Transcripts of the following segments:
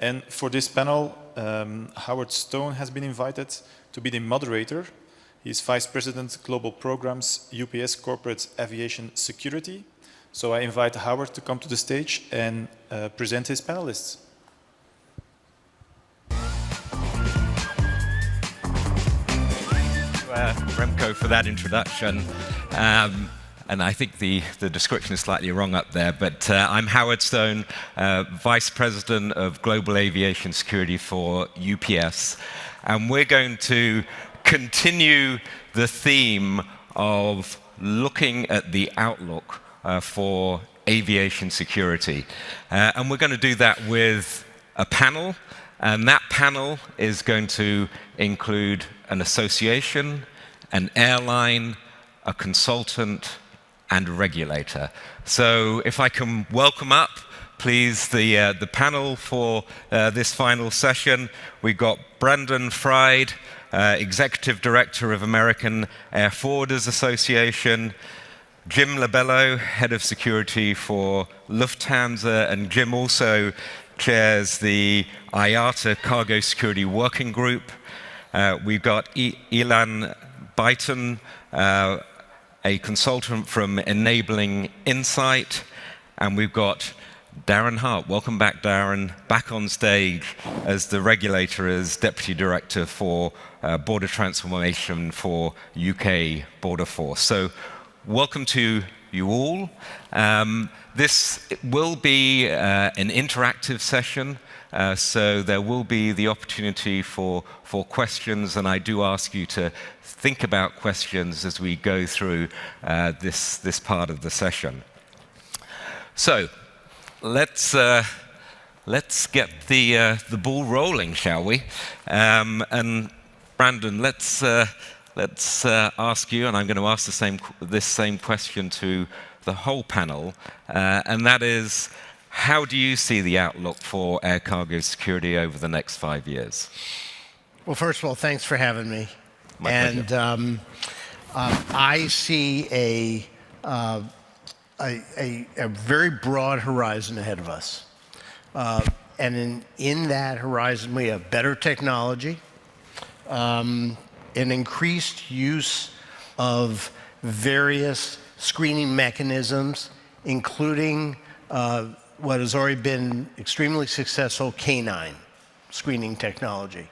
And for this panel, Howard Stone has been invited to be the moderator. He's Vice President, Global Programs, UPS Corporate Aviation Security. So I invite Howard to come to the stage and present his panelists. Remco for that introduction. And I think the description is slightly wrong up there, but I'm Howard Stone, Vice President of Global Aviation Security for UPS. And we're going to continue the theme of looking at the outlook for aviation security. And we're going to do that with a panel. And that panel is going to include an association, an airline, a consultant, and a regulator. So if I can welcome up, please, the panel for this final session. We've got Brandon Fried, Executive Director of American Air Forwarders Association, Jim Labello, Head of Security for Lufthansa, and Jim also chairs the IATA Cargo Security Working Group. We've got Ilan Biton, a consultant from Enabling Insight, and we've got Darren Hart. Welcome back, Darren, back on stage as the regulator, as Deputy Director for Border Transformation for UK Border Force. So welcome to you all. This will be an interactive session, so there will be the opportunity for questions, and I do ask you to think about questions as we go through this part of the session. So let's get the ball rolling, shall we? And Brandon, let's ask you, and I'm going to ask this same question to the whole panel, and that is, how do you see the outlook for air cargo security over the next 5 years? Well, first of all, thanks for having me. My pleasure. And I see a very broad horizon ahead of us. And in that horizon, we have better technology, an increased use of various screening mechanisms, including what has already been extremely successful canine screening technology.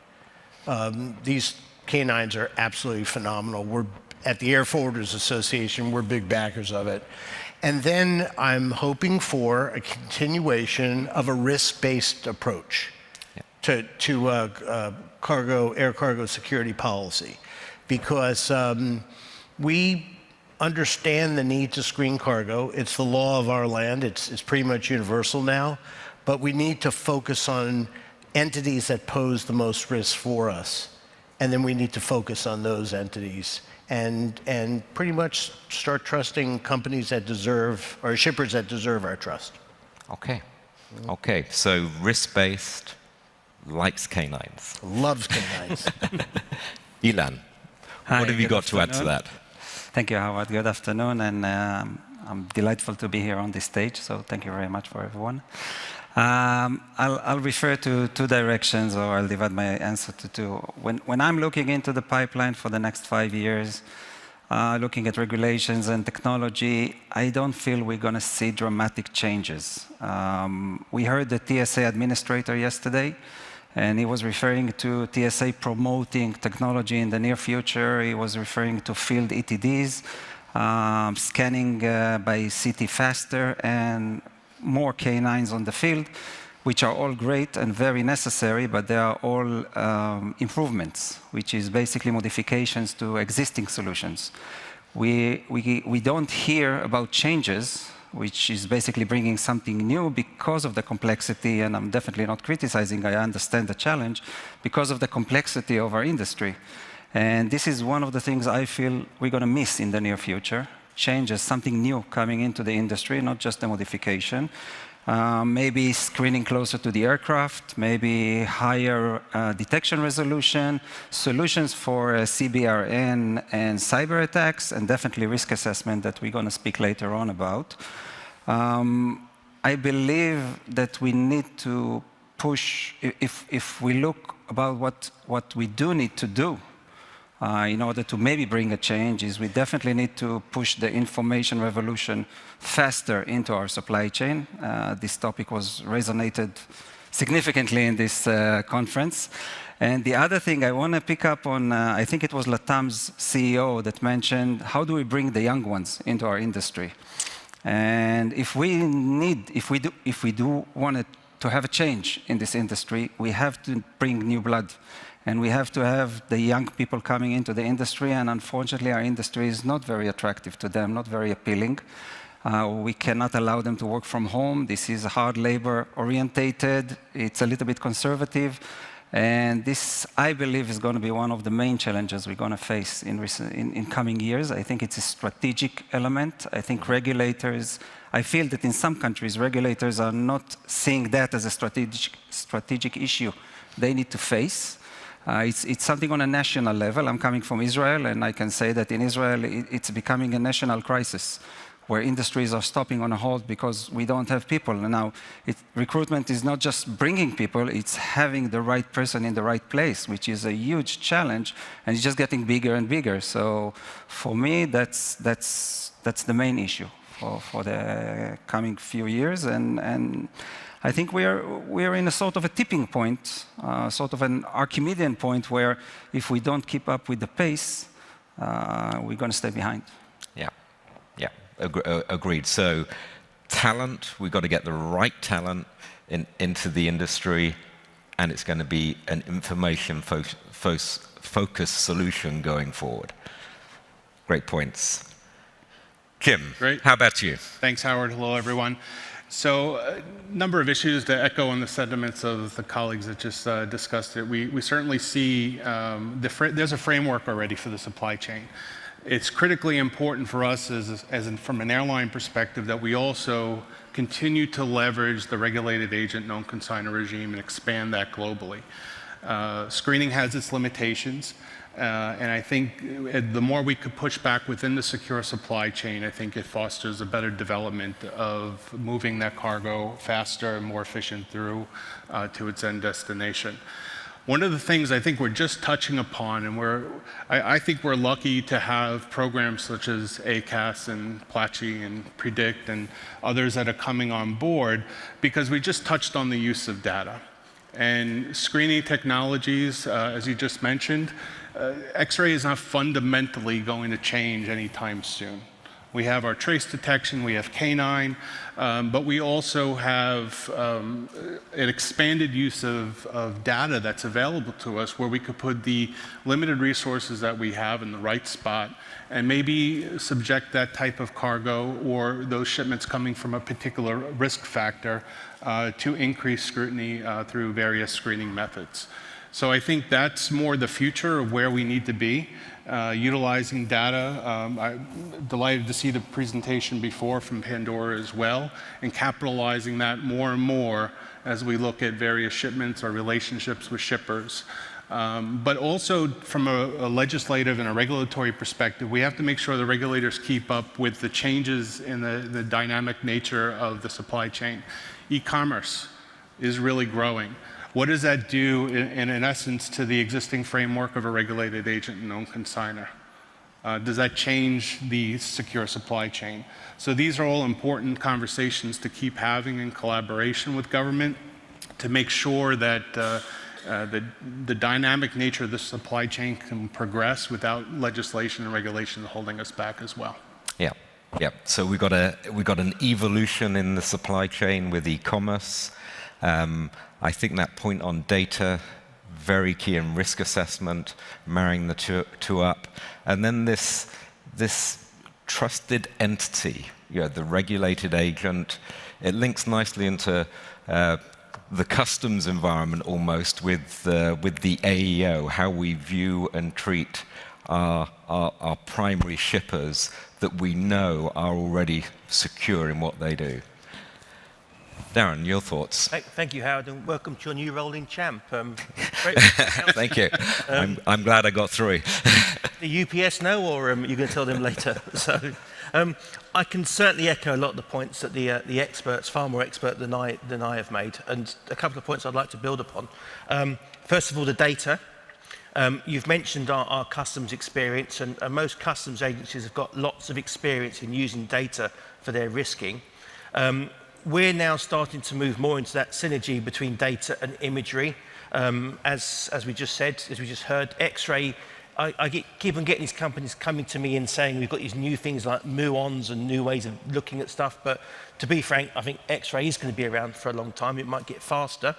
These canines are absolutely phenomenal. We're at the Air Forwarders Association, we're big backers of it. And then I'm hoping for a continuation of a risk-based approach to air cargo security policy, because we understand the need to screen cargo. It's the law of our land. It's pretty much universal now, but we need to focus on entities that pose the most risk for us, and then we need to focus on those entities and pretty much start trusting companies that deserve, or shippers that deserve our trust. Okay. Okay, so risk-based, likes canines. Loves canines. Ilan, what have you got to add to that? Thank you, Howard. Good afternoon, and I'm delightful to be here on this stage, so thank you very much for everyone. I'll refer to two directions, or I'll divide my answer to two. When I'm looking into the pipeline for the next 5 years, looking at regulations and technology, I don't feel we're going to see dramatic changes. We heard the TSA administrator yesterday, and he was referring to TSA promoting technology in the near future. He was referring to field ETDs, scanning by CT faster, and more canines on the field, which are all great and very necessary, but they are all improvements, which is basically modifications to existing solutions. We don't hear about changes, which is basically bringing something new because of the complexity, and I'm definitely not criticizing, I understand the challenge, because of the complexity of our industry. And this is one of the things I feel we're going to miss in the near future, changes, something new coming into the industry, not just a modification. Maybe screening closer to the aircraft, maybe higher detection resolution, solutions for CBRN and cyber attacks, and definitely risk assessment that we're going to speak later on about. I believe that we need to push, if we look about what we do need to do in order to maybe bring a change, is we definitely need to push the information revolution faster into our supply chain. This topic was resonated significantly in this conference. And the other thing I want to pick up on, I think it was Latam's CEO that mentioned, how do we bring the young ones into our industry? And if we do want to have a change in this industry, we have to bring new blood. And we have to have the young people coming into the industry, and unfortunately our industry is not very attractive to them, not very appealing. We cannot allow them to work from home. This is hard labor orientated. It's a little bit conservative. And this, I believe, is going to be one of the main challenges we're going to face in coming years. I think it's a strategic element. I think regulators, I feel that in some countries, regulators are not seeing that as a strategic issue they need to face. It's something on a national level. I'm coming from Israel, and I can say that in Israel, it's becoming a national crisis, where industries are stopping on a hold because we don't have people. And now, recruitment is not just bringing people, it's having the right person in the right place, which is a huge challenge, and it's just getting bigger and bigger. So for me, that's the main issue for the coming few years. And I think we're in a sort of a tipping point, sort of an Archimedean point, where if we don't keep up with the pace, we're going to stay behind. Yeah, yeah. Agreed. So talent, we've got to get the right talent into the industry, and it's going to be an information-focused solution going forward. Great points. Kim, Great. How about you? Thanks, Howard. Hello, everyone. So a number of issues to echo on the sentiments of the colleagues that just discussed it. We certainly see there's a framework already for the supply chain. It's critically important for us from an airline perspective that we also continue to leverage the regulated agent known consignor regime and expand that globally. Screening has its limitations, and I think the more we could push back within the secure supply chain, I think it fosters a better development of moving that cargo faster and more efficient through to its end destination. One of the things I think we're just touching upon, and I think we're lucky to have programs such as ACAS and Plachi and Predict and others that are coming on board, because we just touched on the use of data. And screening technologies, as you just mentioned, X-ray is not fundamentally going to change anytime soon. We have our trace detection, we have canine, but we also have an expanded use of data that's available to us, where we could put the limited resources that we have in the right spot and maybe subject that type of cargo or those shipments coming from a particular risk factor to increased scrutiny through various screening methods. So I think that's more the future of where we need to be. Utilizing data. I'm delighted to see the presentation before from Pandora as well, and capitalizing that more and more as we look at various shipments or relationships with shippers. But also from a legislative and a regulatory perspective, we have to make sure the regulators keep up with the changes in the dynamic nature of the supply chain. E-commerce is really growing. What does that do, in essence, to the existing framework of a regulated agent and known consignor? Does that change the secure supply chain? So these are all important conversations to keep having in collaboration with government to make sure that the dynamic nature of the supply chain can progress without legislation and regulation holding us back as well. Yeah, yeah. So we got an evolution in the supply chain with e-commerce. I think that point on data, very key in risk assessment, marrying the two up. And then this trusted entity, the regulated agent, it links nicely into the customs environment almost with the AEO, how we view and treat our primary shippers that we know are already secure in what they do. Darren, your thoughts? Thank you, Howard, and welcome to your new role in Champ. Great. Thank you. I'm glad I got through. the UPS now, or are you going to tell them later? So I can certainly echo a lot of the points that the experts, far more expert than I have made, and a couple of points I'd like to build upon. First of all, the data. You've mentioned our customs experience, and most customs agencies have got lots of experience in using data for their risking. We're now starting to move more into that synergy between data and imagery. As we just said, as we just heard, X-ray, keep on getting these companies coming to me and saying we've got these new things like muons and new ways of looking at stuff, but to be frank, I think X-ray is going to be around for a long time. It might get faster,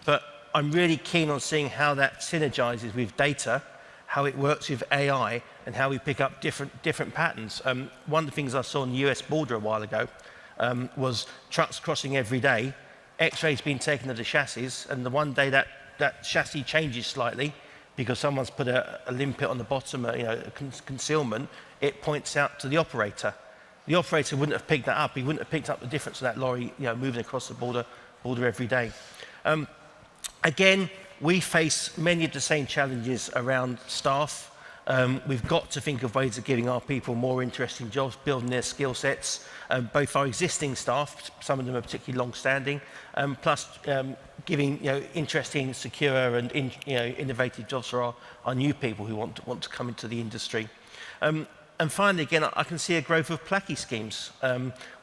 but I'm really keen on seeing how that synergizes with data, how it works with AI, and how we pick up different patterns. One of the things I saw on the US border a while ago was trucks crossing every day, X-rays being taken of the chassis, and the one day that chassis changes slightly because someone's put a limpet on the bottom, a concealment, it points out to the operator. The operator wouldn't have picked that up. He wouldn't have picked up the difference of that lorry moving across the border every day. Again, we face many of the same challenges around staff. We've got to think of ways of giving our people more interesting jobs, building their skill sets, both our existing staff, some of them are particularly long-standing, plus giving interesting, secure and innovative jobs for our new people who want to come into the industry. And finally, again, I can see a growth of Placky schemes.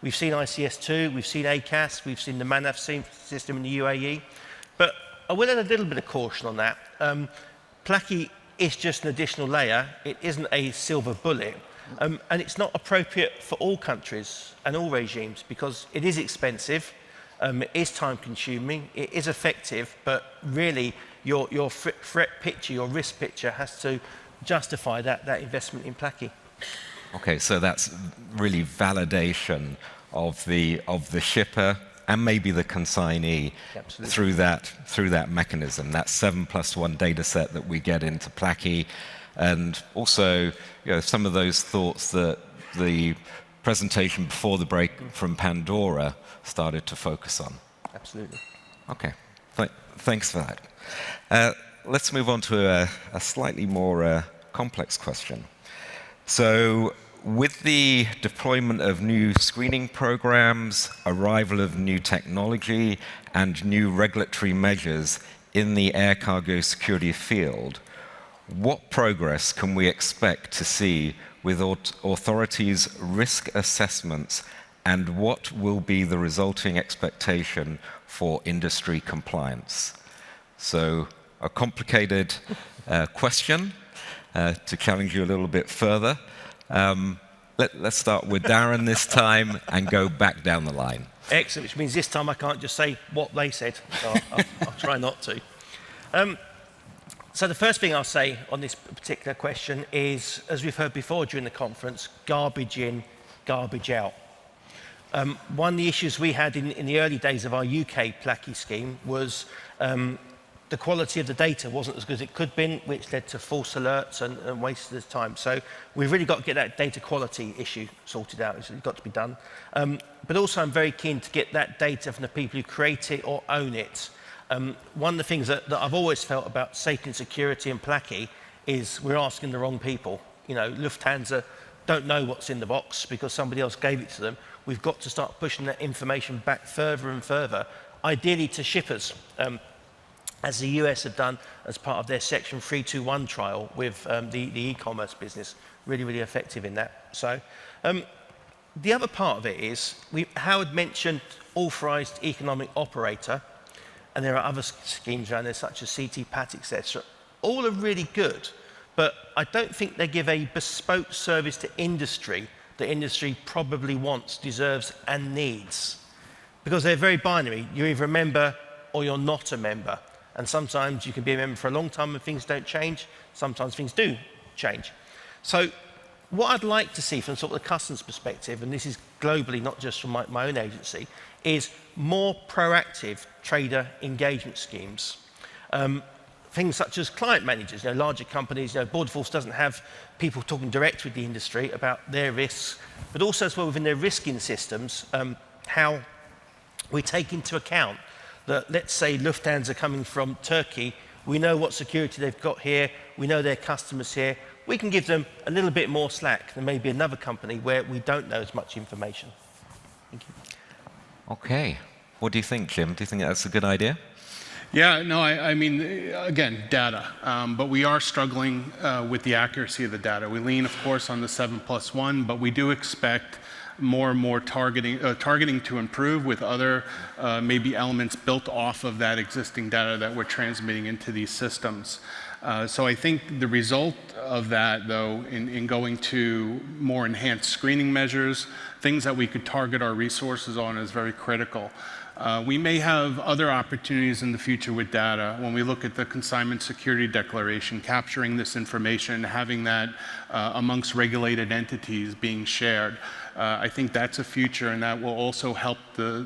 We've seen ICS2, we've seen ACAS, we've seen the MANAF system in the UAE, but I will add a little bit of caution on that. Placky is just an additional layer. It isn't a silver bullet. And it's not appropriate for all countries and all regimes because it is expensive, it is time-consuming, it is effective, but really your threat picture, your risk picture has to justify that investment in Placky. Okay, so that's really validation of the shipper and maybe the consignee through that mechanism, that 7+1 data set that we get into Placky, and also some of those thoughts that the presentation before the break from Pandora started to focus on. Absolutely. Okay, thanks for that. Let's move on to a slightly more complex question. So, with the deployment of new screening programs, arrival of new technology, and new regulatory measures in the air cargo security field, what progress can we expect to see with authorities' risk assessments, and what will be the resulting expectation for industry compliance? So, a complicated question to challenge you a little bit further. Let's start with Darren this time and go back down the line. Excellent, which means this time I can't just say what they said, so I'll try not to. So the first thing I'll say on this particular question is, as we've heard before during the conference, garbage in, garbage out. One of the issues we had in the early days of our UK Placky scheme was the quality of the data wasn't as good as it could have been, which led to false alerts and wasted of time. So we've really got to get that data quality issue sorted out. It's got to be done. But also I'm very keen to get that data from the people who create it or own it. One of the things that I've always felt about safety and security and Placky is we're asking the wrong people. Lufthansa don't know what's in the box because somebody else gave it to them. We've got to start pushing that information back further and further, ideally to shippers. As the US have done as part of their Section 321 trial with the e-commerce business, really effective in that. So the other part of it is, Howard mentioned authorised economic operator, and there are other schemes around there such as CT, PAT, etc. All are really good, but I don't think they give a bespoke service to industry that industry probably wants, deserves and needs. Because they're very binary. You're either a member or you're not a member. And sometimes you can be a member for a long time and things don't change. Sometimes things do change. So what I'd like to see from sort of the customs perspective, and this is globally, not just from my own agency, is more proactive trader engagement schemes. Things such as client managers, larger companies, Border Force doesn't have people talking direct with the industry about their risks, but also as well within their risking systems, how we take into account that, let's say, Lufthansa coming from Turkey, we know what security they've got here, we know their customers here, we can give them a little bit more slack than maybe another company where we don't know as much information. Thank you. Okay. What do you think, Jim? Do you think that's a good idea? Yeah, no, I mean, again, data. But we are struggling with the accuracy of the data. We lean, of course, on the 7+1, but we do expect more and more targeting to improve with other maybe elements built off of that existing data that we're transmitting into these systems. So I think the result of that, though, in going to more enhanced screening measures, things that we could target our resources on is very critical. We may have other opportunities in the future with data when we look at the Consignment Security Declaration, capturing this information, having that amongst regulated entities being shared. I think that's a future, and that will also help the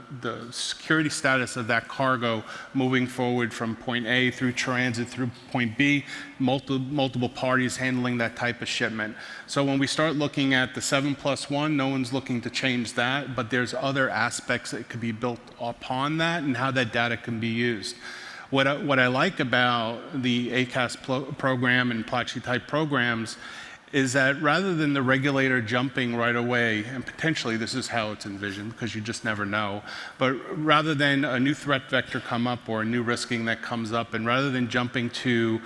security status of that cargo moving forward from point A through transit through point B, multiple parties handling that type of shipment. So when we start looking at the 7+1, no one's looking to change that, but there's other aspects that could be built upon that and how that data can be used. What I like about the ACAS program and PLACHI type programs is that rather than the regulator jumping right away, and potentially this is how it's envisioned because you just never know, but rather than a new threat vector come up or a new risking that comes up, and rather than jumping to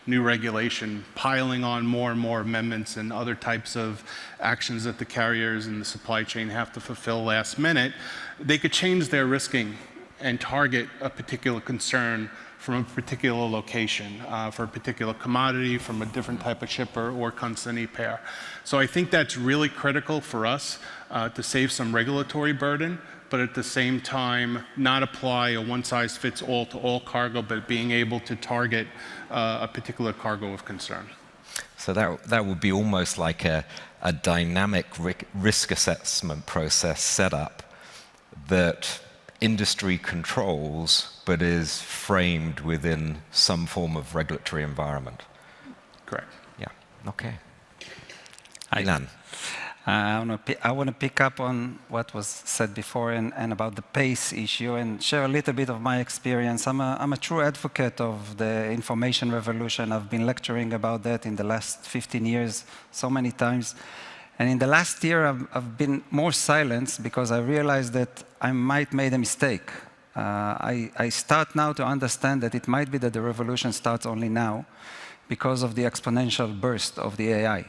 new regulation, piling on more and more amendments and other types of actions that the carriers and the supply chain have to fulfill last minute, they could change their risking and target a particular concern from a particular location, for a particular commodity, from a different type of shipper or consignee pair. So I think that's really critical for us to save some regulatory burden, but at the same time, not apply a one-size-fits-all to all cargo, but being able to target a particular cargo of concern. So that would be almost like a dynamic risk assessment process set up that industry controls, but is framed within some form of regulatory environment. Correct. Yeah, okay. Ilan. I want to pick up on what was said before and about the pace issue and share a little bit of my experience. I'm a true advocate of the information revolution. I've been lecturing about that in the last 15 years so many times. And in the last year, I've been more silenced because I realized that I might made a mistake. I start now to understand that it might be that the revolution starts only now because of the exponential burst of the AI.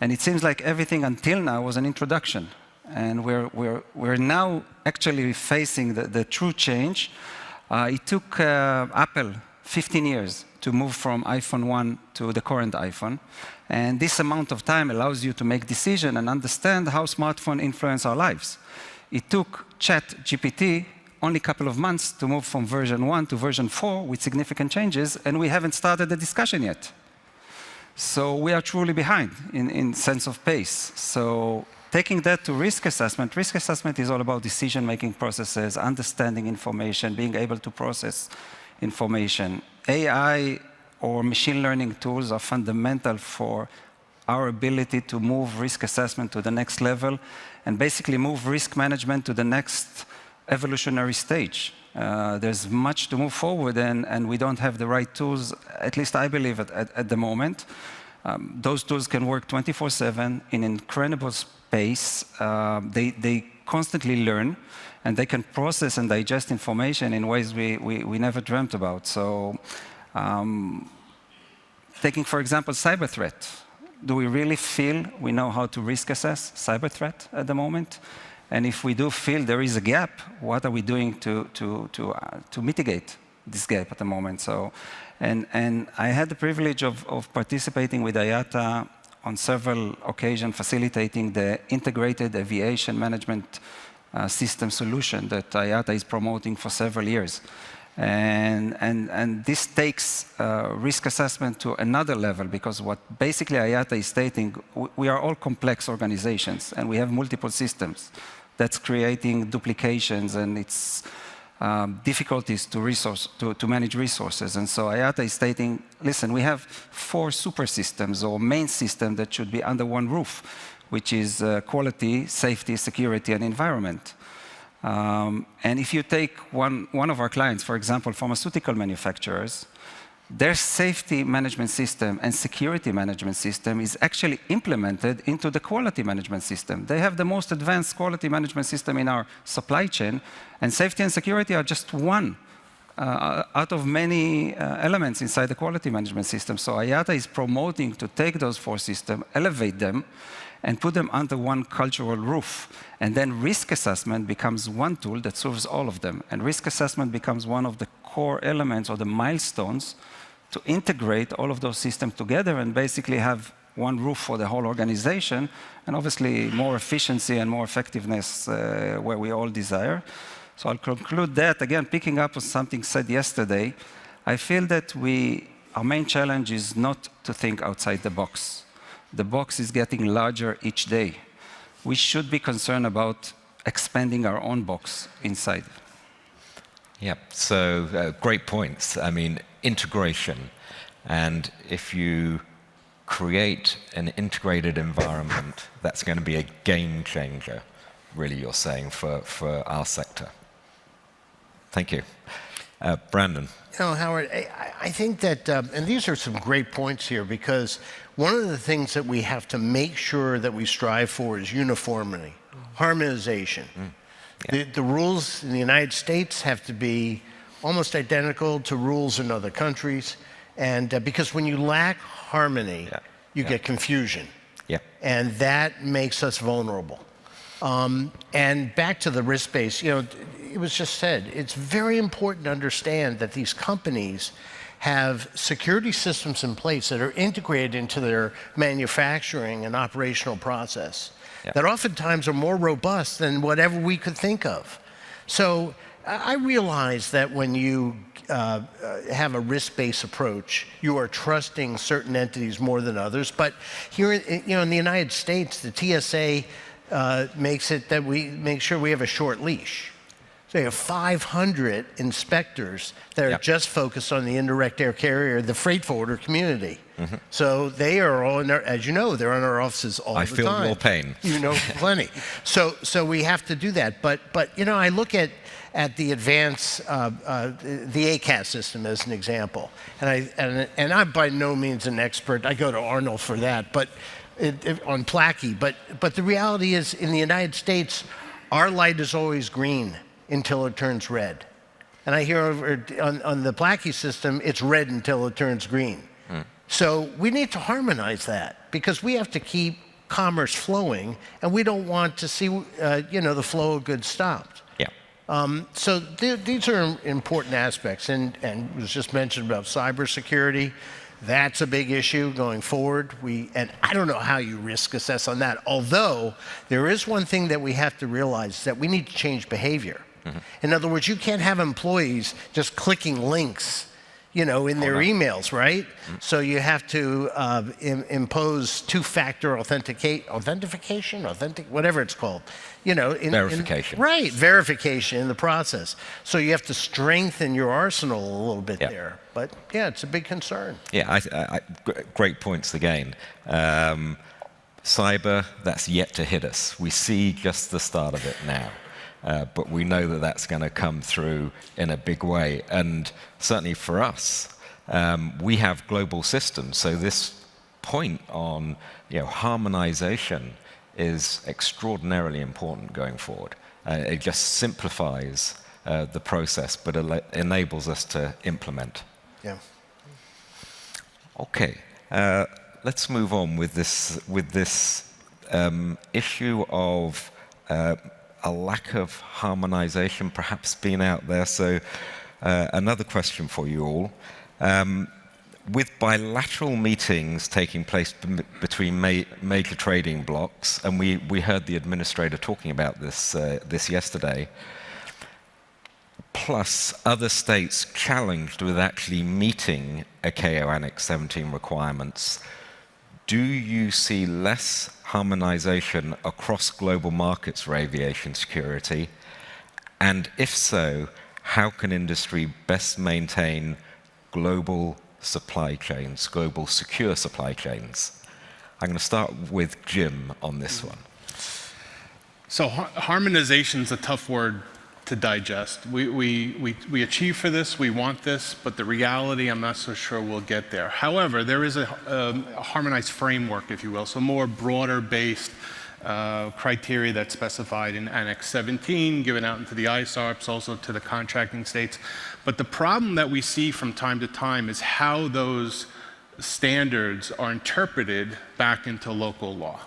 And it seems like everything until now was an introduction. And we're now actually facing the true change. It took Apple 15 years to move from iPhone 1 to the current iPhone. And this amount of time allows you to make decisions and understand how smartphones influence our lives. It took ChatGPT only a couple of months to move from version 1 to version 4 with significant changes, and we haven't started the discussion yet. So we are truly behind in sense of pace. So taking that to risk assessment is all about decision-making processes, understanding information, being able to process information. AI or machine learning tools are fundamental for our ability to move risk assessment to the next level and basically move risk management to the next evolutionary stage. There's much to move forward, and we don't have the right tools, at least I believe at the moment. Those tools can work 24/7 in incredible space. They constantly learn, and they can process and digest information in ways we never dreamt about. So taking, for example, cyber threat. Do we really feel we know how to risk assess cyber threat at the moment? And if we do feel there is a gap, what are we doing to mitigate this gap at the moment? So, and I had the privilege of participating with IATA on several occasions, facilitating the integrated aviation management system solution that IATA is promoting for several years. And this takes risk assessment to another level, because what basically IATA is stating, we are all complex organizations and we have multiple systems. That's creating duplications, and it's difficulties to manage resources. And so IATA is stating, listen, we have 4 super systems or main systems that should be under one roof, which is quality, safety, security, and environment. And if you take one of our clients, for example, pharmaceutical manufacturers, their safety management system and security management system is actually implemented into the quality management system. They have the most advanced quality management system in our supply chain, and safety and security are just one out of many elements inside the quality management system. So IATA is promoting to take those 4 systems, elevate them, and put them under one cultural roof. And then risk assessment becomes one tool that serves all of them. And risk assessment becomes one of the core elements or the milestones to integrate all of those systems together and basically have one roof for the whole organization, and obviously more efficiency and more effectiveness where we all desire. So I'll conclude that, again, picking up on something said yesterday. I feel that our main challenge is not to think outside the box. The box is getting larger each day. We should be concerned about expanding our own box inside. Yeah, so great points. I mean, integration. And if you create an integrated environment, that's going to be a game changer, really, you're saying, for our sector. Thank you. Brandon. You know, Howard, I think that, and these are some great points here, because one of the things that we have to make sure that we strive for is uniformity, harmonization. Yeah. The rules in the United States have to be almost identical to rules in other countries, and because when you lack harmony, you get confusion, and that makes us vulnerable. And back to the risk base, you know, it was just said, it's very important to understand that these companies have security systems in place that are integrated into their manufacturing and operational process that oftentimes are more robust than whatever we could think of. So I realize that when you have a risk-based approach, you are trusting certain entities more than others. But here, you know, in the United States, the TSA makes it that we make sure we have a short leash. So you have 500 inspectors that are just focused on the indirect air carrier, the freight forwarder community. So they are all in there, as you know, they're in our offices all the time. I feel your pain. You know, plenty. So we have to do that. But you know, I look at the advance, the ACAS system as an example, and I'm by no means an expert. I go to Arnold for that, but on Placky. But the reality is, in the United States, our light is always green until it turns red. And I hear over on the Placky system, it's red until it turns green. So we need to harmonize that, because we have to keep commerce flowing, and we don't want to see you know, the flow of goods stopped. So these are important aspects, and it was just mentioned about cybersecurity. That's a big issue going forward. And I don't know how you risk assess on that, although there is one thing that we have to realize, that we need to change behavior. In other words, you can't have employees just clicking links, you know, in their emails, right? So you have to impose two-factor authentication, whatever it's called. You know, verification. Verification in the process. So you have to strengthen your arsenal a little bit there. But yeah, it's a big concern. Yeah, great points again. Cyber, that's yet to hit us. We see just the start of it now. But we know that that's going to come through in a big way. And certainly for us, we have global systems. So this point on, you know, harmonization is extraordinarily important going forward. It just simplifies the process, but enables us to implement. Yeah. Okay, let's move on with this issue of a lack of harmonization perhaps being out there. So another question for you all. With bilateral meetings taking place between major trading blocs, and we heard the administrator talking about this yesterday, plus other states challenged with actually meeting ICAO Annex 17 requirements, do you see less harmonization across global markets for aviation security? And if so, how can industry best maintain global supply chains, global secure supply chains? I'm going to start with Jim on this one. So harmonization is a tough word to digest. We achieve for this, we want this, but the reality, I'm not so sure we'll get there. However, there is a harmonized framework, if you will, so more broader-based criteria that's specified in Annex 17, given out into the ISARPs, also to the contracting states. But the problem that we see from time to time is how those standards are interpreted back into local law.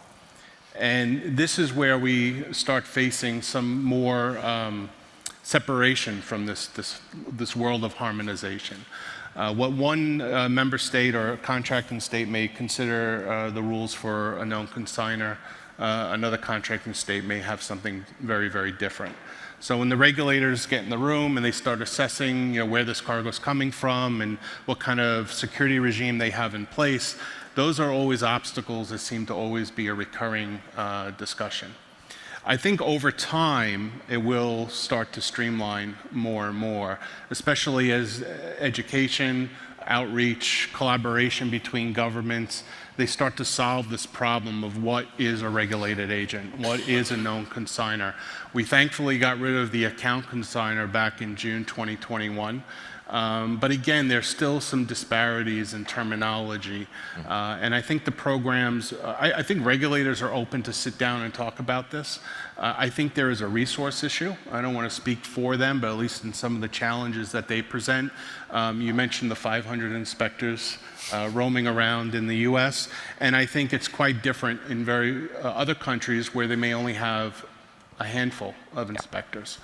And this is where we start facing some more separation from this world of harmonization. What one member state or contracting state may consider the rules for a known consignor, another contracting state may have something very, very different. So when the regulators get in the room and they start assessing, where this cargo is coming from and what kind of security regime they have in place, those are always obstacles that seem to always be a recurring discussion. I think over time, it will start to streamline more and more, especially as education, outreach, collaboration between governments, they start to solve this problem of what is a regulated agent, what is a known consignor. We thankfully got rid of the account consignor back in June 2021. But again, there's still some disparities in terminology. And I think the programs, I think regulators are open to sit down and talk about this. I think there is a resource issue. I don't want to speak for them, but at least in some of the challenges that they present. You mentioned the 500 inspectors roaming around in the US. And I think it's quite different in other countries where they may only have a handful of inspectors.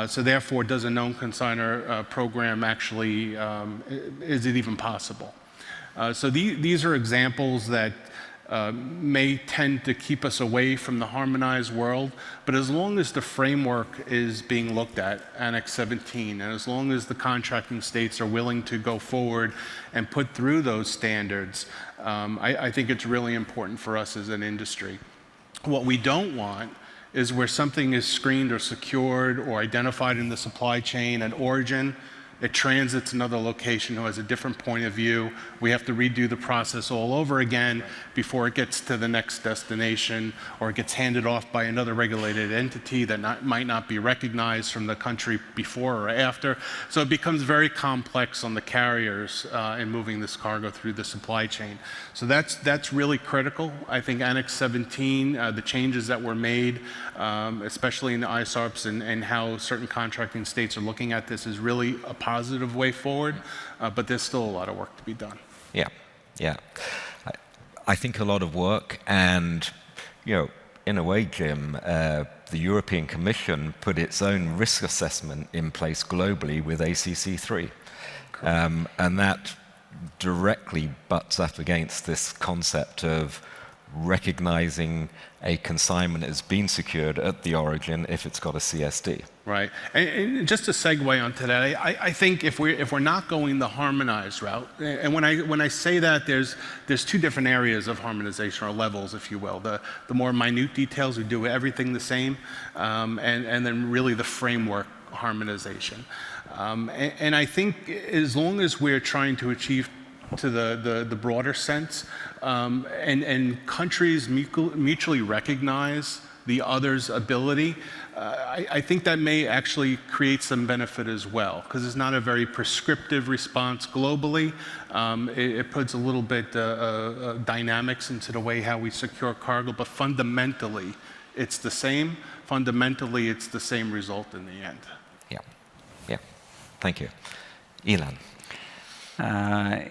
So therefore, does a known consignor program actually, is it even possible? So these are examples that may tend to keep us away from the harmonized world, but as long as the framework is being looked at, Annex 17, and as long as the contracting states are willing to go forward and put through those standards, I think it's really important for us as an industry. What we don't want is where something is screened or secured or identified in the supply chain at origin, it transits another location who has a different point of view. We have to redo the process all over again before it gets to the next destination, or it gets handed off by another regulated entity that might not be recognized from the country before or after. So it becomes very complex on the carriers in moving this cargo through the supply chain. So that's really critical. I think Annex 17, the changes that were made, especially in the ISARPs and how certain contracting states are looking at this, is really a positive way forward, but there's still a lot of work to be done. Yeah. I think a lot of work, and in a way, Jim, the European Commission put its own risk assessment in place globally with ACC3, and that directly butts up against this concept of recognizing a consignment as being secured at the origin if it's got a CSD. Right, and just to segue onto that, I think if we're not going the harmonized route, and when I say that, there's two different areas of harmonization, or levels, if you will. The more minute details, we do everything the same, and then really the framework harmonization. And I think as long as we're trying to achieve to the broader sense, and countries mutually recognize the other's ability, I think that may actually create some benefit as well, because it's not a very prescriptive response globally. It puts a little bit dynamics into the way how we secure cargo, but fundamentally it's the same. Fundamentally, it's the same result in the end. Yeah. Thank you. Ilan.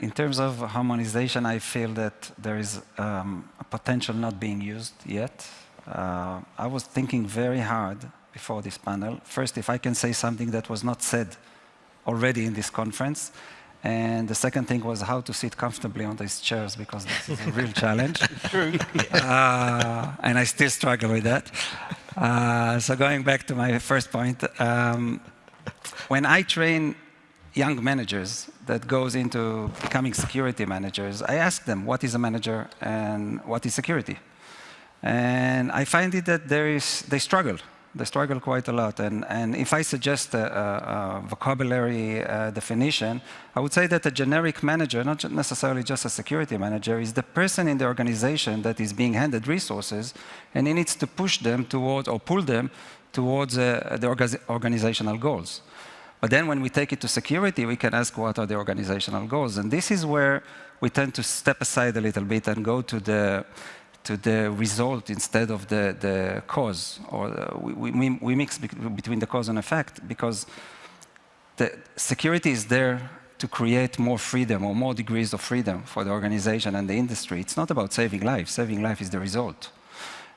In terms of harmonization, I feel that there is a potential not being used yet. I was thinking very hard before this panel. First, if I can say something that was not said already in this conference. And the second thing was how to sit comfortably on these chairs, because this is a real challenge. True. And I still struggle with that. So going back to my first point, when I train young managers that goes into becoming security managers, I ask them what is a manager and what is security. And I find it that they struggle. They struggle quite a lot. And if I suggest a vocabulary definition, I would say that a generic manager, not necessarily just a security manager, is the person in the organization that is being handed resources, and he needs to push them toward, or pull them towards the organizational goals. But then when we take it to security, we can ask what are the organizational goals. And this is where we tend to step aside a little bit and go to the result instead of the cause. Or we mix between the cause and effect, because the security is there to create more freedom or more degrees of freedom for the organization and the industry. It's not about saving life. Saving life is the result.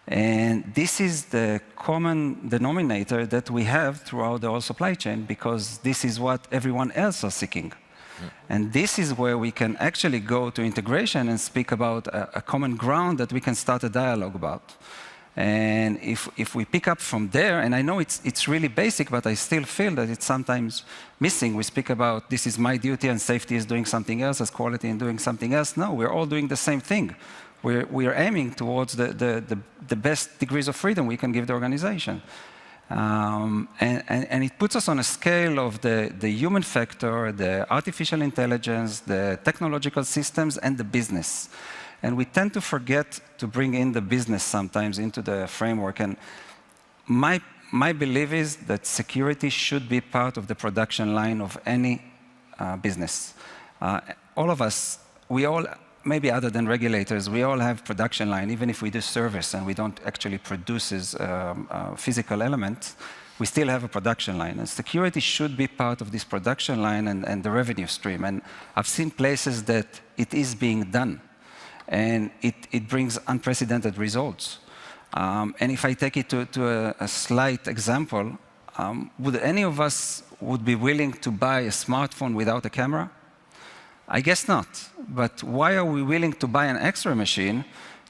And this is the common denominator that we have throughout the whole supply chain, because this is what everyone else is seeking. And this is where we can actually go to integration and speak about a common ground that we can start a dialogue about. And if we pick up from there, and I know it's really basic, but I still feel that it's sometimes missing. We speak about this is my duty and safety is doing something else, as quality is doing something else. No, we're all doing the same thing. We are aiming towards the best degrees of freedom we can give the organization. And it puts us on a scale of the human factor, the artificial intelligence, the technological systems, and the business. And we tend to forget to bring in the business sometimes into the framework. And my belief is that security should be part of the production line of any business. All of us, we all, maybe other than regulators, we all have production line. Even if we do service and we don't actually produce physical elements, we still have a production line. And security should be part of this production line and the revenue stream. And I've seen places that it is being done. And it brings unprecedented results. And if I take it to a slight example, would any of us would be willing to buy a smartphone without a camera? I guess not. But why are we willing to buy an X-ray machine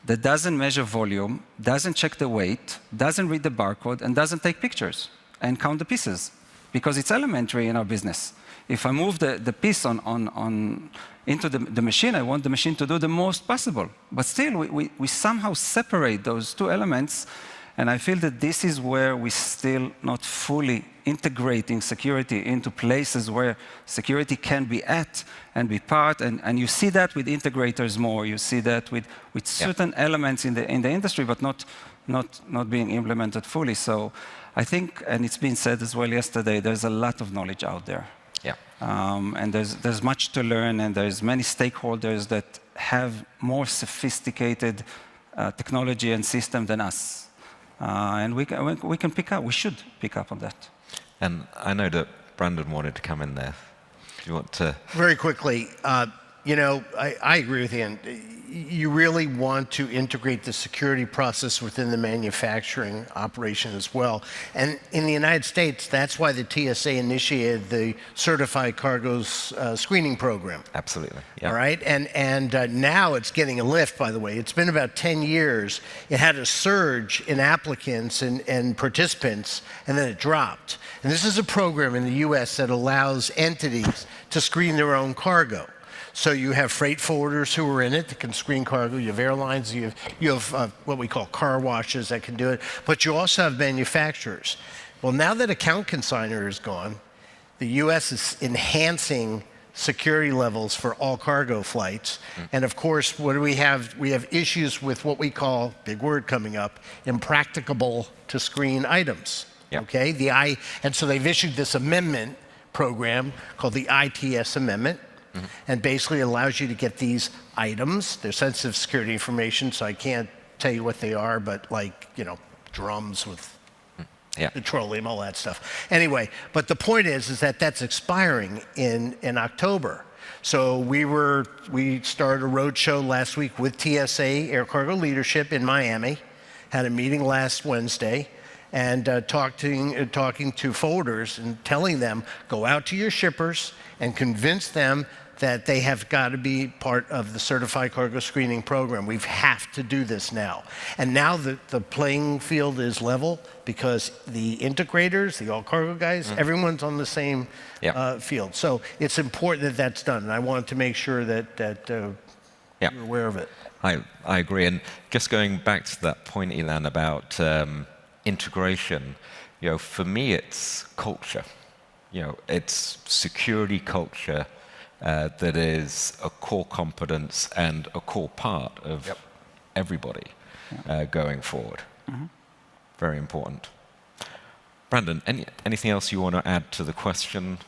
that doesn't measure volume, doesn't check the weight, doesn't read the barcode, and doesn't take pictures and count the pieces? Because it's elementary in our business. If I move the piece into the machine, I want the machine to do the most possible. But still, we somehow separate those two elements, and I feel that this is where we're still not fully integrating security into places where security can be at and be part, and you see that with integrators more. You see that with certain elements in the industry, but not being implemented fully. So I think, and it's been said as well yesterday, there's a lot of knowledge out there. Yeah. And there's much to learn, and there's many stakeholders that have more sophisticated technology and system than us. And we can pick up, we should pick up on that. And I know that Brandon wanted to come in there. Do you want to? Very quickly, you know, I agree with Ian. You really want to integrate the security process within the manufacturing operation as well. And in the United States, that's why the TSA initiated the Certified Cargoes Screening Program. Absolutely. Yeah. All right, and now it's getting a lift, by the way. It's been about 10 years. It had a surge in applicants and participants, and then it dropped. And this is a program in the US that allows entities to screen their own cargo. So you have freight forwarders who are in it that can screen cargo. You have airlines. You have what we call car washes that can do it. But you also have manufacturers. Well, now that account consignor is gone, the U.S. is enhancing security levels for all cargo flights. And of course, what do we have? We have issues with what we call, big word coming up, impracticable to screen items. Yep. Okay. And so they've issued this amendment program called the ITS Amendment. And basically allows you to get these items. They're sensitive security information, so I can't tell you what they are, but like, you know, drums with petroleum, all that stuff. Anyway, but the point is that that's expiring in October. So we started a roadshow last week with TSA Air Cargo Leadership in Miami, had a meeting last Wednesday, and talking to forwarders and telling them, go out to your shippers and convince them that they have got to be part of the Certified Cargo Screening Program. We have to do this now. And now the playing field is level because the integrators, the all cargo guys, everyone's on the same field. So it's important that that's done. And I wanted to make sure that you're aware of it. I agree. And just going back to that point, Ilan, about integration, you know, for me, it's culture. You know, it's security culture that is a core competence and a core part of everybody going forward. Very important. Brandon, anything else you want to add to the question?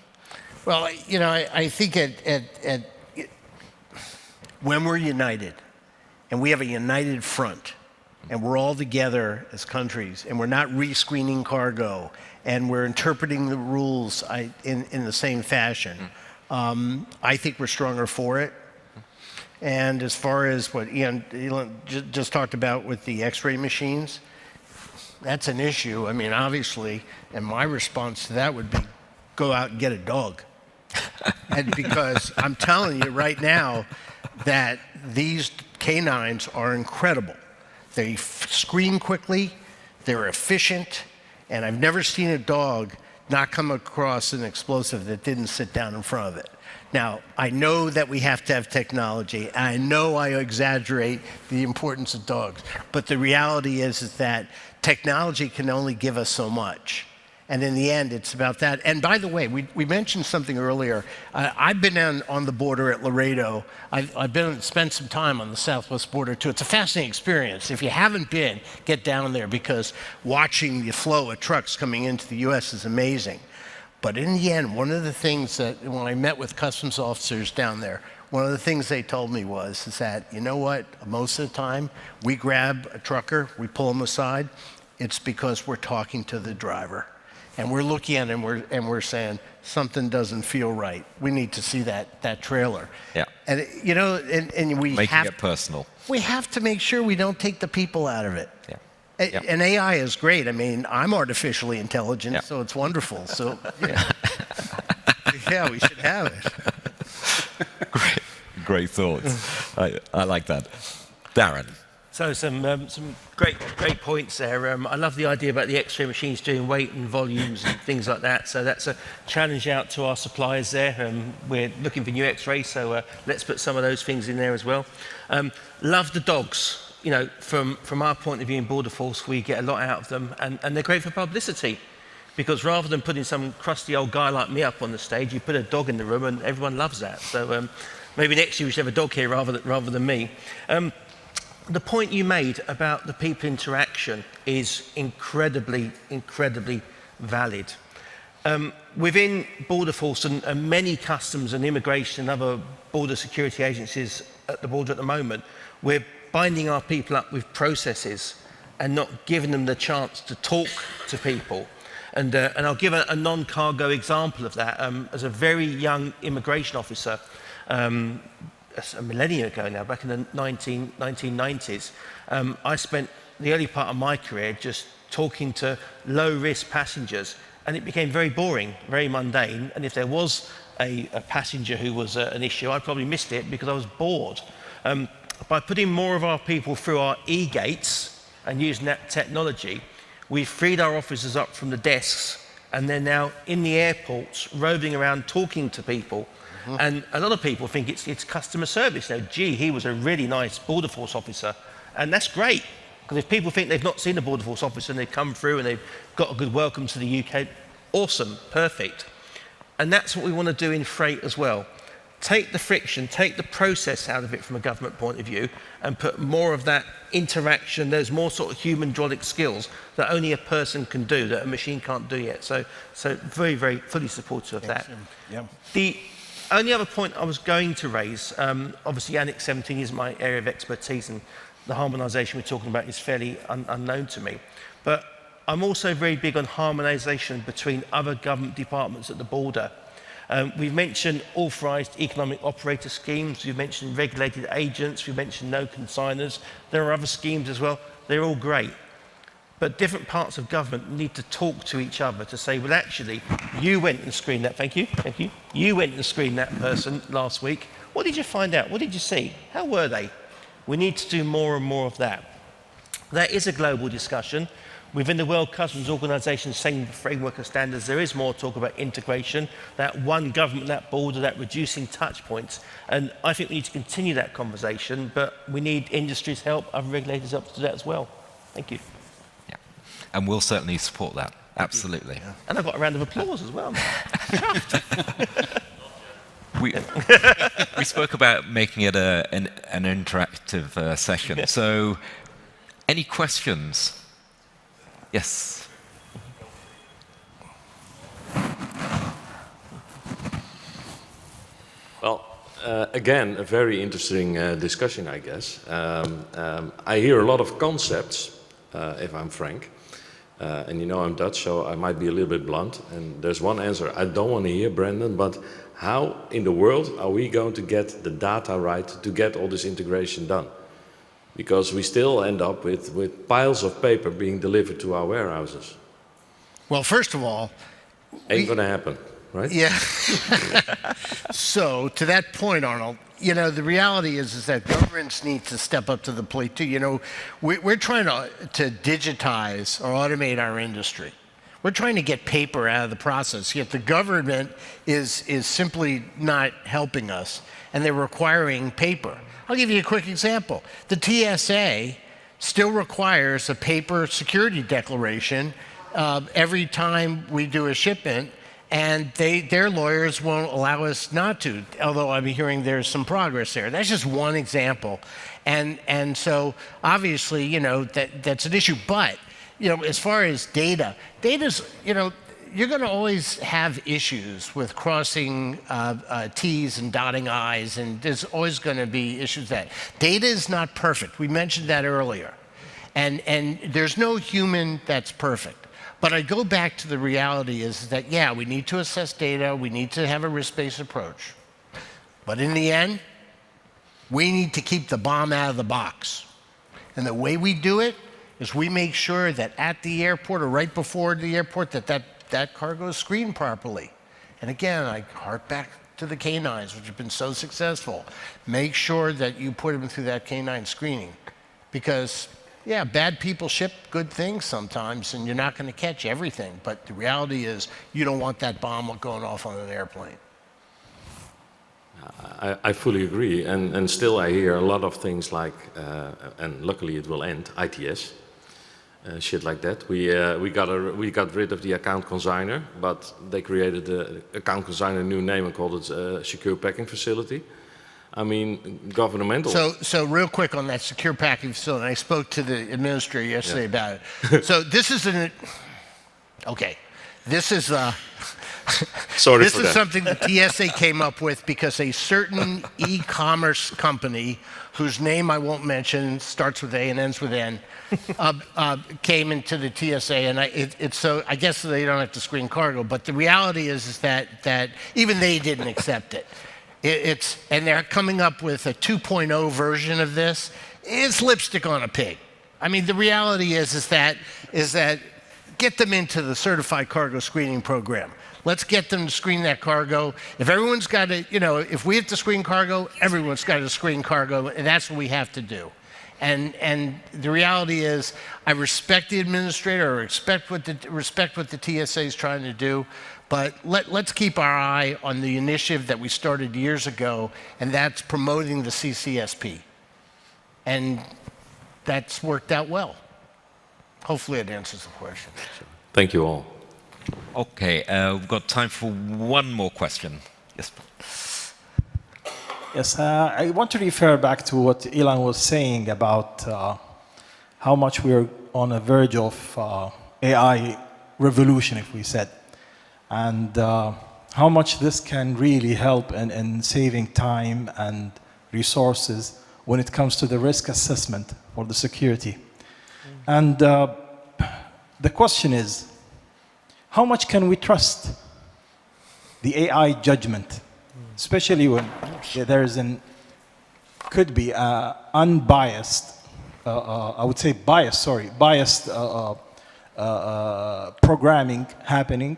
Well, I think when we're united, and we have a united front, and we're all together as countries, and we're not rescreening cargo, and we're interpreting the rules in the same fashion, I think we're stronger for it. And as far as what Ilan just talked about with the X-ray machines, that's an issue. I mean, obviously, and my response to that would be, go out and get a dog. And because I'm telling you right now that these canines are incredible. They screen quickly, they're efficient, and I've never seen a dog not come across an explosive that didn't sit down in front of it. Now, I know that we have to have technology, and I know I exaggerate the importance of dogs, but the reality is that technology can only give us so much. And in the end, it's about that. And by the way, we mentioned something earlier. I've been on the border at Laredo. I've spent some time on the southwest border, too. It's a fascinating experience. If you haven't been, get down there, because watching the flow of trucks coming into the U.S. is amazing. But in the end, one of the things that, when I met with customs officers down there, one of the things they told me is that, you know what, most of the time, we grab a trucker, we pull him aside, it's because we're talking to the driver. And we're looking at him and we're saying, something doesn't feel right. We need to see that trailer. Yeah. And, and we Making it personal. We have to make sure we don't take the people out of it. Yeah. And AI is great. I mean, I'm artificially intelligent, so it's wonderful. So, yeah, we should have it. Great thoughts. I like that. Darren. So some great points there. I love the idea about the X-ray machines doing weight and volumes and things like that. So that's a challenge out to our suppliers there. We're looking for new X-rays, so let's put some of those things in there as well. Love the dogs. From our point of view in Border Force, we get a lot out of them, and they're great for publicity. Because rather than putting some crusty old guy like me up on the stage, you put a dog in the room, and everyone loves that. So maybe next year we should have a dog here rather than me. The point you made about the people interaction is incredibly valid. Within Border Force and many customs and immigration and other border security agencies at the border at the moment, we're binding our people up with processes and not giving them the chance to talk to people. And I'll give a non-cargo example of that. As a very young immigration officer, a millennia ago now, back in the 1990s, I spent the early part of my career just talking to low-risk passengers, and it became very boring, very mundane, and if there was a passenger who was an issue, I probably missed it because I was bored. By putting more of our people through our e-gates and using that technology, we've freed our officers up from the desks, and they're now in the airports, roving around, talking to people. And a lot of people think it's customer service. Gee, he was a really nice Border Force officer. And that's great, because if people think they've not seen a Border Force officer and they've come through and they've got a good welcome to the UK, awesome, perfect. And that's what we want to do in freight as well. Take the friction, take the process out of it from a government point of view, and put more of that interaction, those more sort of human hydraulic skills that only a person can do, that a machine can't do yet. So very, very fully supportive of that. Yeah. The only other point I was going to raise, obviously Annex 17 is my area of expertise, and the harmonisation we're talking about is fairly unknown to me. But I'm also very big on harmonisation between other government departments at the border. We've mentioned authorised economic operator schemes, we've mentioned regulated agents, we've mentioned no consigners. There are other schemes as well. They're all great. But different parts of government need to talk to each other to say, well, actually, you went and screened that. Thank you. You went and screened that person last week. What did you find out? What did you see? How were they? We need to do more and more of that. That is a global discussion. Within the World Customs Organization's same framework of standards, there is more talk about integration, that one government, that border, that reducing touch points. And I think we need to continue that conversation, but we need industry's help, other regulators' help to do that as well. Thank you. And we'll certainly support that, absolutely. Yeah. And I've got a round of applause as well. We spoke about making it an interactive session. Yeah. So, any questions? Yes. Again, a very interesting discussion, I guess. I hear a lot of concepts, if I'm frank. And you know I'm Dutch, so I might be a little bit blunt. And there's one answer I don't want to hear, Brandon, but how in the world are we going to get the data right to get all this integration done? Because we still end up with piles of paper being delivered to our warehouses. Well, first of all, ain't gonna happen, right? Yeah. So to that point, Arnold, you know, the reality is that governments need to step up to the plate too. You know, we're trying to digitize or automate our industry. We're trying to get paper out of the process, yet the government is simply not helping us, and they're requiring paper. I'll give you a quick example. The TSA still requires a paper security declaration every time we do a shipment, and their lawyers won't allow us not to, although I'm hearing there's some progress there. That's just one example. And so obviously, you know, that's an issue. But, you know, as far as data's, you know, you're going to always have issues with crossing T's and dotting I's, and there's always going to be issues that. Data is not perfect. We mentioned that earlier. And there's no human that's perfect. But I go back to the reality is that, yeah, we need to assess data, we need to have a risk-based approach. But in the end, we need to keep the bomb out of the box. And the way we do it is we make sure that at the airport or right before the airport that cargo is screened properly. And again, I hark back to the canines, which have been so successful. Make sure that you put them through that canine screening. Because, yeah, bad people ship good things sometimes, and you're not going to catch everything. But the reality is you don't want that bomb going off on an airplane. I fully agree. And still I hear a lot of things like, and luckily it will end, ITS. Shit like that. We got rid of the account consigner, but they created the account consigner a new name and called it secure packing facility. I mean, governmental. So real quick on that secure packing facility, I spoke to the administrator yesterday about it. So this is Sorry this for is that. something the TSA came up with because a certain e-commerce company, whose name I won't mention, starts with A and ends with N, came into the TSA, and it's so I guess they don't have to screen cargo, but the reality is that even they didn't accept it. And they're coming up with a 2.0 version of this. It's lipstick on a pig. I mean, the reality is that get them into the certified cargo screening program. Let's get them to screen that cargo. If everyone's got to, you know, if we have to screen cargo, everyone's got to screen cargo, and that's what we have to do. And the reality is, I respect the administrator, I respect what the TSA is trying to do, but let's keep our eye on the initiative that we started years ago, and that's promoting the CCSP. And that's worked out well. Hopefully it answers the question. Thank you all. Okay, we've got time for one more question. Yes. Yes, I want to refer back to what Ilan was saying about how much we're on a verge of AI revolution, if we said, and how much this can really help in saving time and resources when it comes to the risk assessment for the security. And the question is, how much can we trust the AI judgment, especially when could be unbiased, I would say biased programming happening,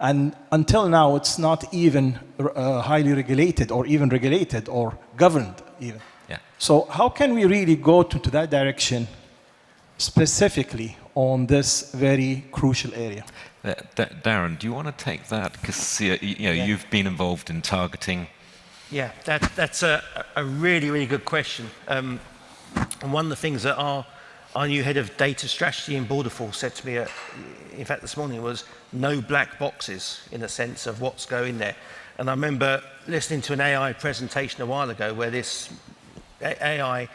and until now it's not even highly regulated or even regulated or governed even. Yeah. So how can we really go to that direction specifically on this very crucial area? Darren, do you want to take that? Because you've been involved in targeting. Yeah, that's a really, really good question. And one of the things that our new head of data strategy and border force said to me, in fact, this morning, was no black boxes in a sense of what's going there. And I remember listening to an AI presentation a while ago where this AI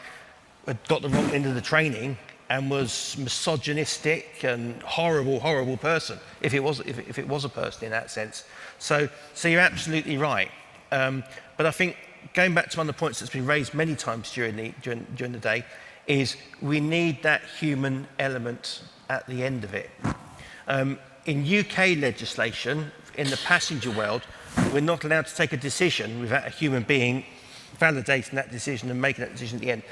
had got the wrong end of the training and was misogynistic and horrible person, if it was a person in that sense. So you're absolutely right. But I think going back to one of the points that's been raised many times during the day, is we need that human element at the end of it. In UK legislation, in the passenger world, we're not allowed to take a decision without a human being validating that decision and making that decision at the end.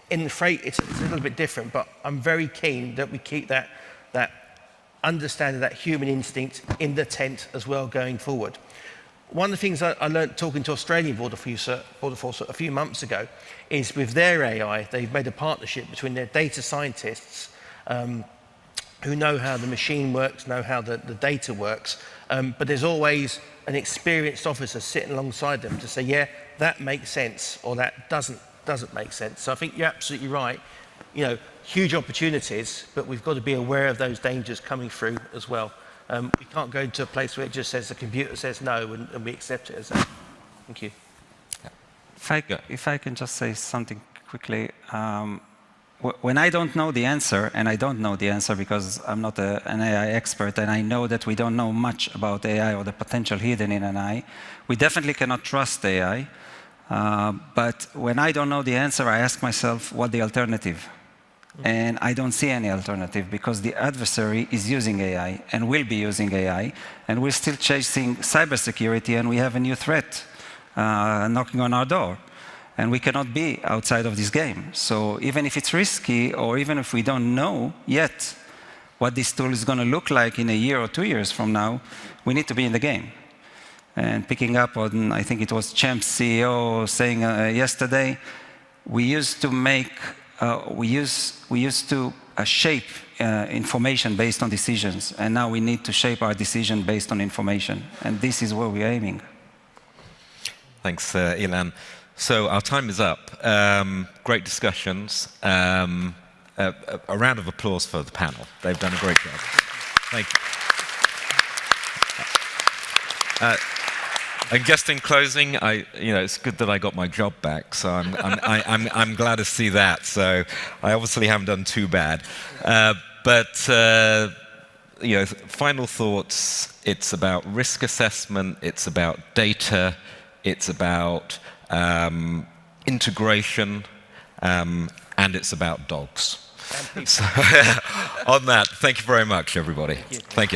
In the freight, it's a little bit different, but I'm very keen that we keep that understanding, that human instinct in the tent as well going forward. One of the things I learned talking to Australian Border Force a few months ago is with their AI, they've made a partnership between their data scientists who know how the machine works, know how the data works, but there's always an experienced officer sitting alongside them to say, yeah, that makes sense, or that doesn't make sense. So I think you're absolutely right. You know, huge opportunities, but we've got to be aware of those dangers coming through as well. We can't go into a place where it just says the computer says no and we accept it as that. Thank you. If I can just say something quickly. When I don't know the answer, and I don't know the answer because I'm not an AI expert, and I know that we don't know much about AI or the potential hidden in an AI, we definitely cannot trust AI. But when I don't know the answer, I ask myself, what the alternative? And I don't see any alternative because the adversary is using AI and will be using AI, and we're still chasing cybersecurity, and we have a new threat knocking on our door. And we cannot be outside of this game. So even if it's risky, or even if we don't know yet what this tool is going to look like in a year or 2 years from now, we need to be in the game. And picking up on, I think it was Champ's CEO saying yesterday, we used to shape information based on decisions, and now we need to shape our decision based on information. And this is where we're aiming. Thanks, Ilan. So our time is up. Great discussions. A round of applause for the panel. They've done a great job. Thank you. And just in closing, it's good that I got my job back. So I'm glad to see that. So I obviously haven't done too bad. Final thoughts. It's about risk assessment. It's about data. It's about integration, and it's about dogs. So, on that, thank you very much, everybody. Thank you.